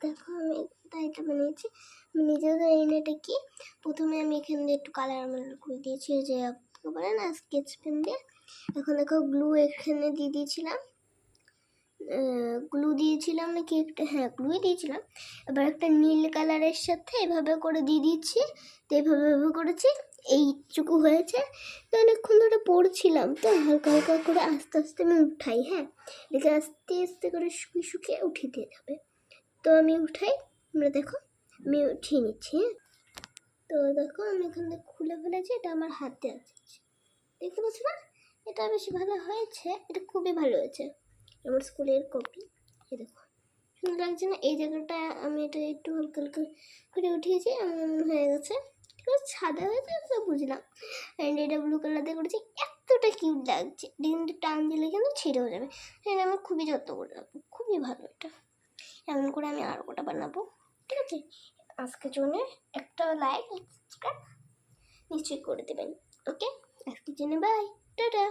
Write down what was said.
দেখো আমি এটা বানিয়েছি, আমি নিজেও জানি না এটা কি। প্রথমে আমি এখান দিয়ে একটু কালার করে দিয়েছি, যে বলে না স্কেচ পেন দিয়ে। এখন দেখো গ্লু এখানে দিয়ে দিয়েছিলাম, গ্লু দিয়েছিলাম নাকি একটা, হ্যাঁ গ্লুই দিয়েছিলাম। এবার একটা নীল কালারের সাথে এভাবে করে দিয়ে দিচ্ছি, তো এভাবে করেছি, এইটুকু হয়েছে। তো অনেকক্ষণ ধরে পড়ছিলাম, তো হালকা হালকা করে আস্তে আস্তে আমি উঠাই, হ্যাঁ এটাকে আস্তে আস্তে করে শুকিয়ে শুকিয়ে উঠিয়ে দিয়ে যাবে। তো আমি উঠাই, তোমরা দেখো আমি উঠিয়ে নিচ্ছি। হ্যাঁ তো দেখো আমি এখান থেকে খুলে ফেলেছি, এটা আমার হাতে আছে, দেখতে পাচ্ছ না? এটা বেশি ভালো হয়েছে, এটা খুবই ভালো হয়েছে, আমার স্কুলের কপি। এই দেখো সুন্দর লাগছে না? এই জায়গাটা আমি এটা একটু হালকা হালকা করে উঠিয়েছি, এমন হয়ে গেছে। ঠিক আছে, সাদা হয়েছে তো বুঝলাম, অ্যান্ড এটা ব্লু কালার দিয়ে করেছি, এতটা কিউট লাগছে। কিন্তু টান দিলে কিন্তু ছিঁড়েও যাবে, এটা আমি খুবই যত্ন করে রাখবো, খুবই ভালো এটা। এমন করে আমি আরও কটা বানাবো, ঠিক আছে? আজকের জন্য একটা লাইক সাবস্ক্রাইব নিশ্চয়ই করে দেবেন, ওকে? আজকের জন্য বাই, টাটা।